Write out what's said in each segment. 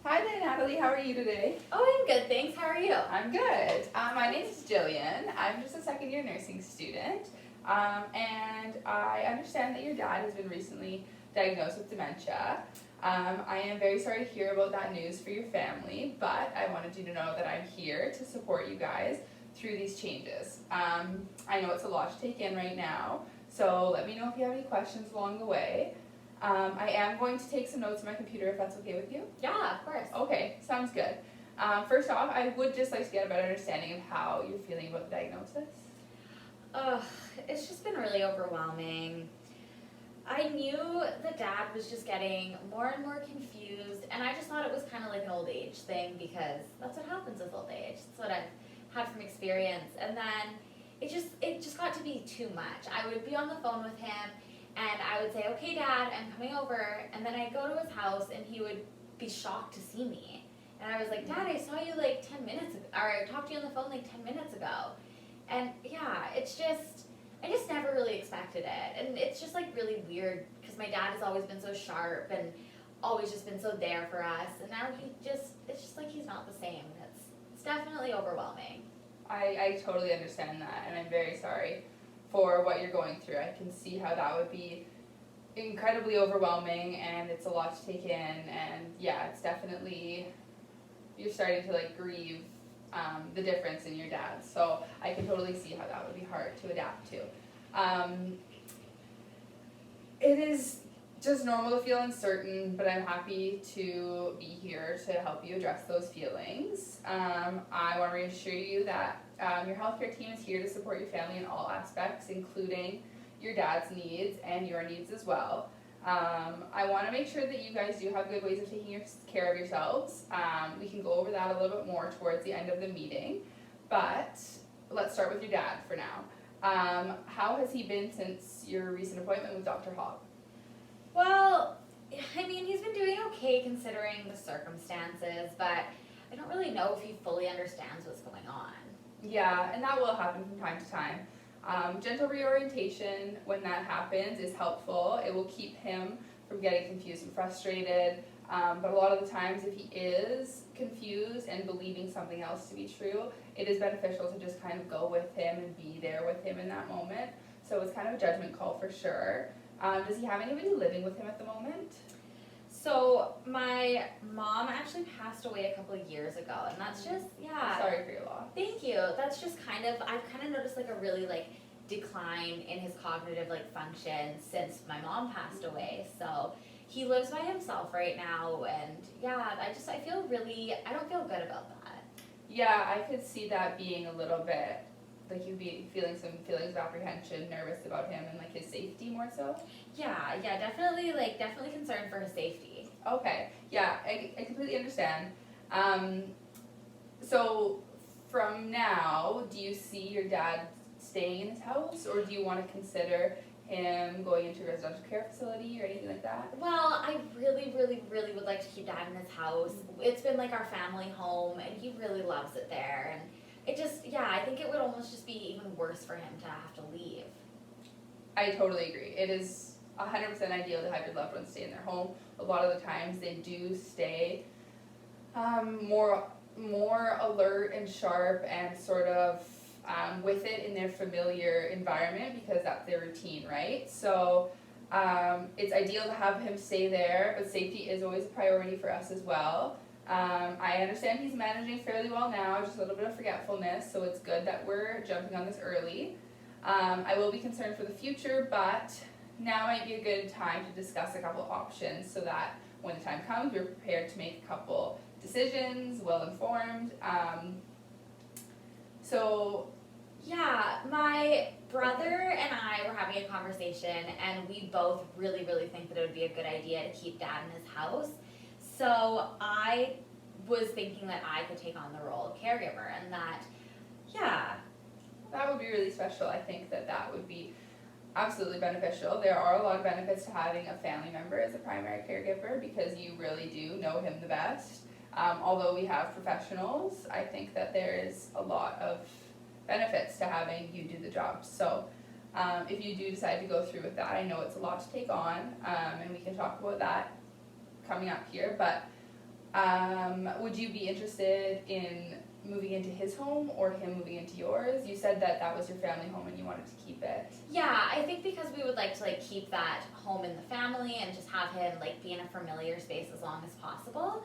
Hi there, Natalie. How are you today? Oh, I'm good, thanks. How are you? I'm good. My name is Jillian. I'm just a second year nursing student. And I understand that your dad has been recently diagnosed with dementia. I am very sorry to hear about that news for your family, but I wanted you to know that I'm here to support you guys through these changes. I know it's a lot to take in right now, so let me know if you have any questions along the way. I am going to take some notes on my computer if that's okay with you. Yeah, of course. Okay, sounds good. First off, I would just like to get a better understanding of how you're feeling about the diagnosis. Ugh, it's just been really overwhelming. I knew that Dad was just getting more and more confused, and I just thought it was kind of like an old age thing because that's what happens with old age. That's what I've had from experience. And then it just got to be too much. I would be on the phone with him, and I would say, "Okay, Dad, I'm coming over," and then I'd go to his house, and he would be shocked to see me. And I was like, "Dad, I saw you like 10 minutes ago, or I talked to you on the phone like 10 minutes ago." And yeah, I just never really expected it. And it's just like really weird because my dad has always been so sharp and always just been so there for us. And now it's just like he's not the same. It's definitely overwhelming. I totally understand that, and I'm very sorry for what you're going through. I can see how that would be incredibly overwhelming, and it's a lot to take in. And yeah, it's definitely, you're starting to like grieve the difference in your dad. So I can totally see how that would be hard to adapt to. It is just normal to feel uncertain, but I'm happy to be here to help you address those feelings. I want to reassure you that your healthcare team is here to support your family in all aspects, including your dad's needs and your needs as well. I want to make sure that you guys do have good ways of taking care of yourselves. We can go over that a little bit more towards the end of the meeting, but let's start with your dad for now. How has he been since your recent appointment with Dr. Hogg? Well, I mean, he's been doing okay considering the circumstances, but I don't really know if he fully understands what's going on. Yeah, and that will happen from time to time. Gentle reorientation when that happens is helpful. It will keep him from getting confused and frustrated. But a lot of the times if he is confused and believing something else to be true, it is beneficial to just kind of go with him and be there with him in that moment. So it's kind of a judgment call for sure. Does he have anybody living with him at the moment? So my mom actually passed away a couple of years ago, and that's just, yeah. I'm sorry for your loss. Thank you. That's just I've kind of noticed like a really like decline in his cognitive like function since my mom passed away. So he lives by himself right now, and yeah, I feel really, I don't feel good about that. Yeah, I could see that being a little bit, like you'd be feeling some feelings of apprehension, nervous about him and like his safety more so? Yeah, definitely concerned for his safety. Okay, yeah, I completely understand. So from now, do you see your dad staying in his house, or do you want to consider him going into a residential care facility or anything like that? Well, I really would like to keep Dad in his house. It's been like our family home, and he really loves it there. And it just, yeah, I think it would almost just be even worse for him to have to leave. I totally agree. It is 100% ideal to have your loved ones stay in their home. A lot of the times they do stay more alert and sharp and sort of with it in their familiar environment because that's their routine, right? So it's ideal to have him stay there, but safety is always a priority for us as well. I understand he's managing fairly well now, just a little bit of forgetfulness, so it's good that we're jumping on this early. I will be concerned for the future, but now might be a good time to discuss a couple options so that when the time comes, we're prepared to make a couple decisions, well informed. Yeah, my brother and I were having a conversation, and we both really think that it would be a good idea to keep Dad in his house. So I was thinking that I could take on the role of caregiver, and that, yeah. That would be really special. I think that would be absolutely beneficial. There are a lot of benefits to having a family member as a primary caregiver because you really do know him the best. Although we have professionals, I think that there is a lot of benefits to having you do the job. So if you do decide to go through with that, I know it's a lot to take on, and we can talk about that coming up here, but Would you be interested in moving into his home or him moving into yours? You said that that was your family home and you wanted to keep it. Yeah, I think because we would like to like keep that home in the family and just have him like be in a familiar space as long as possible.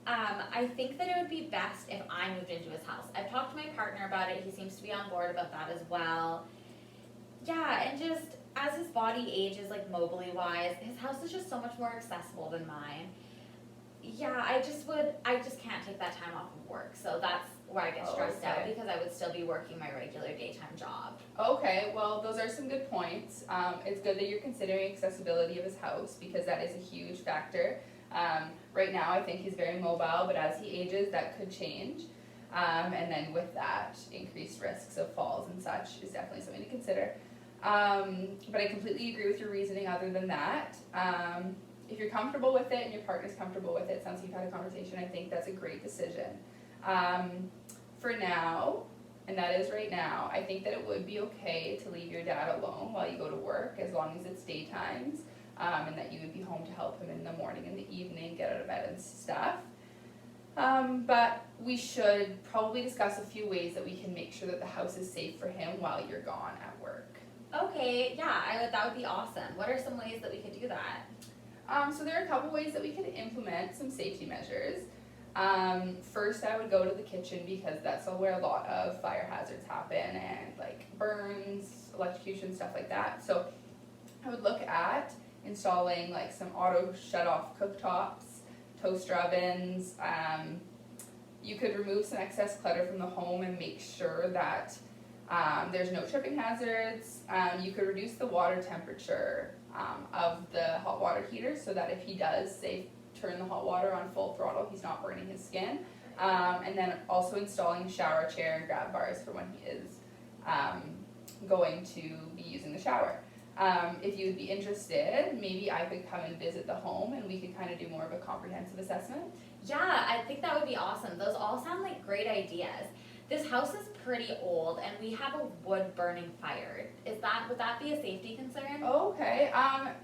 I think that it would be best if I moved into his house. I've talked to my partner about it. He seems to be on board about that as well. Yeah, and just as his body ages, like mobily wise, his house is just so much more accessible than mine. Yeah, I just can't take that time off of work. So that's where I get stressed out because I would still be working my regular daytime job. Okay, well, those are some good points. It's good that you're considering accessibility of his house because that is a huge factor. Right now, I think he's very mobile, but as he ages, that could change. And then with that, increased risks of falls and such is definitely something to consider. But I completely agree with your reasoning other than that. If you're comfortable with it and your partner's comfortable with it, sounds like you've had a conversation, I think that's a great decision. For now, and that is right now, I think that it would be okay to leave your dad alone while you go to work as long as it's daytimes, and that you would be home to help him in the morning and the evening, get out of bed and stuff. But we should probably discuss a few ways that we can make sure that the house is safe for him while you're gone at work. Okay, yeah, that would be awesome. What are some ways that we could do that? So there are a couple ways that we could implement some safety measures. First, I would go to the kitchen because that's where a lot of fire hazards happen and like burns, electrocution, stuff like that. So I would look at installing like some auto shut-off cooktops, toaster ovens. You could remove some excess clutter from the home and make sure that there's no tripping hazards. You could reduce the water temperature of the hot water heater so that if he does, say, turn the hot water on full throttle, he's not burning his skin. And then also installing a shower chair and grab bars for when he is going to be using the shower. If you would be interested, maybe I could come and visit the home and we could kind of do more of a comprehensive assessment. Yeah, I think that would be awesome. Those all sound like great ideas. This house is pretty old and we have a wood burning fire. Would that be a safety concern? Okay,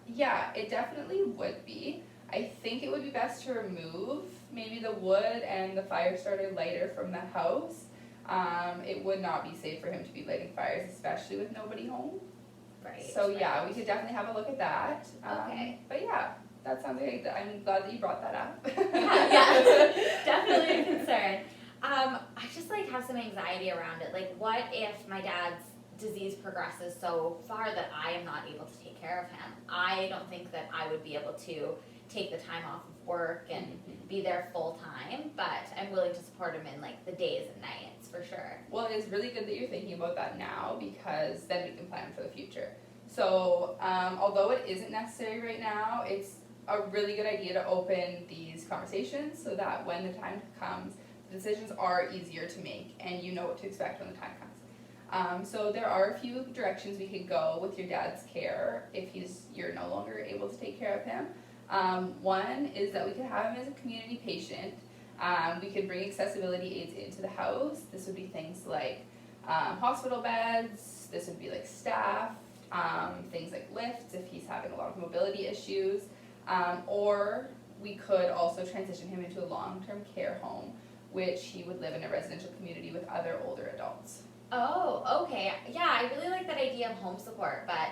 yeah, it definitely would be. I think it would be best to remove maybe the wood and the fire starter lighter from the house. It would not be safe for him to be lighting fires, especially with nobody home. Right. So yeah, we could definitely have a look at that. Okay. But yeah, that sounds like, I'm glad that you brought that up. Yeah, definitely a concern. I just like have some anxiety around it. Like, what if my dad's disease progresses so far that I am not able to take care of him? I don't think that I would be able to take the time off of work and be there full time, but I'm willing to support him in like the days and nights for sure. Well, it is really good that you're thinking about that now because then we can plan for the future. So although it isn't necessary right now, it's a really good idea to open these conversations so that when the time comes, the decisions are easier to make and you know what to expect when the time comes. So there are a few directions we could go with your dad's care if you're no longer able to take care of him. One is that we could have him as a community patient. We could bring accessibility aids into the house. This would be things like hospital beds, this would be like staff, things like lifts if he's having a lot of mobility issues, or we could also transition him into a long-term care home, which he would live in a residential community with other older adults. Oh, okay. Yeah, I really like that idea of home support, but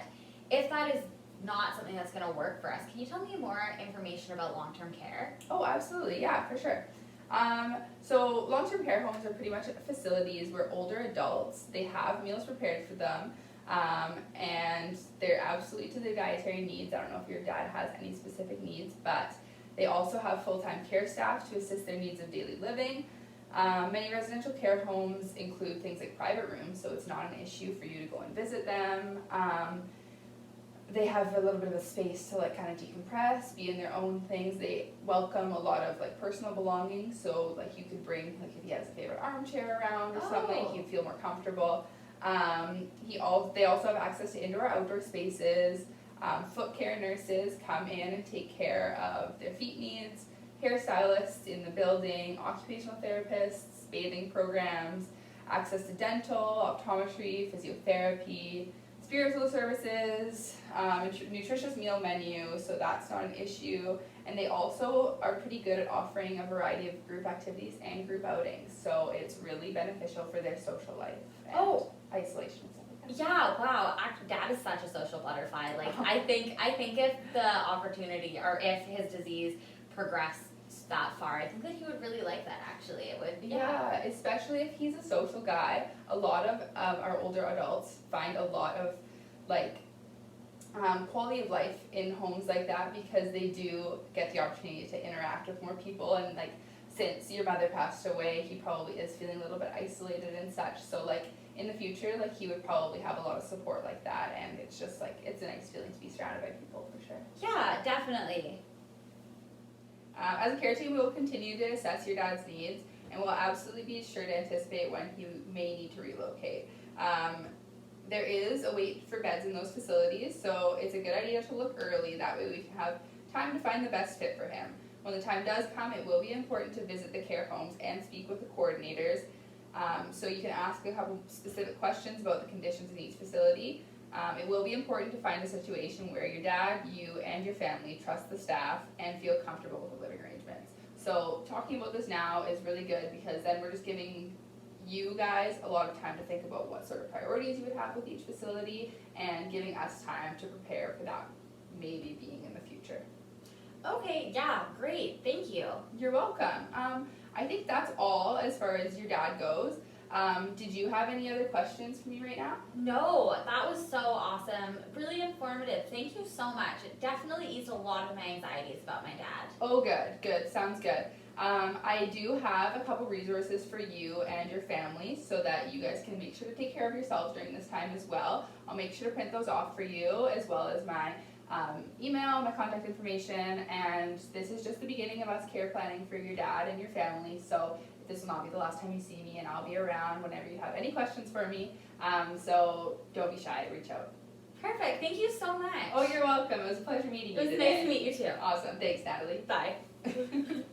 if that is not something that's going to work for us, can you tell me more information about long-term care? Oh, absolutely. Yeah, for sure. So long-term care homes are pretty much facilities where older adults, they have meals prepared for them, and they're absolutely to their dietary needs. I don't know if your dad has any specific needs, but they also have full-time care staff to assist their needs of daily living. Many residential care homes include things like private rooms, so it's not an issue for you to go and visit them. They have a little bit of a space to like kind of decompress, be in their own things. They welcome a lot of like personal belongings, so like you could bring, like if he has a favorite armchair around or something, he can feel more comfortable. They also have access to indoor outdoor spaces. Foot care nurses come in and take care of their feet needs. Hairstylists in the building, occupational therapists, bathing programs, access to dental, optometry, physiotherapy, spiritual services, nutritious meal menu, so that's not an issue. And they also are pretty good at offering a variety of group activities and group outings, so it's really beneficial for their social life and isolation and stuff like that. Yeah, wow. Dad is such a social butterfly. Like, I think if the opportunity, or if his disease progressed that far, I think that he would really like that, actually. It would, Yeah, especially if he's a social guy. A lot of our older adults find a lot of, like, quality of life in homes like that, because they do get the opportunity to interact with more people, and like, since your mother passed away, he probably is feeling a little bit isolated and such, so like in the future, like, he would probably have a lot of support like that, and it's just like, it's a nice feeling to be surrounded by people, for sure. Yeah, definitely. As a care team, we will continue to assess your dad's needs, and we'll absolutely be sure to anticipate when he may need to relocate. There is a wait for beds in those facilities, so it's a good idea to look early. That way we can have time to find the best fit for him. When the time does come, it will be important to visit the care homes and speak with the coordinators. So you can ask a couple specific questions about the conditions in each facility. It will be important to find a situation where your dad, you, and your family trust the staff and feel comfortable with the living arrangements. So talking about this now is really good, because then we're just giving you guys a lot of time to think about what sort of priorities you would have with each facility, and giving us time to prepare for that maybe being in the future. Okay, yeah, great. Thank you. You're welcome. I think that's all as far as your dad goes. Did you have any other questions for me right now? No, that was so awesome. Really informative. Thank you so much. It definitely eased a lot of my anxieties about my dad. Oh, good. Sounds good. I do have a couple resources for you and your family, so that you guys can make sure to take care of yourselves during this time as well. I'll make sure to print those off for you, as well as my email, my contact information, and this is just the beginning of us care planning for your dad and your family, so this will not be the last time you see me, and I'll be around whenever you have any questions for me, so don't be shy, reach out. Perfect. Thank you so much. Oh, you're welcome. It was a pleasure meeting you today. today. It was nice to meet you too. Awesome. Thanks, Natalie. Bye.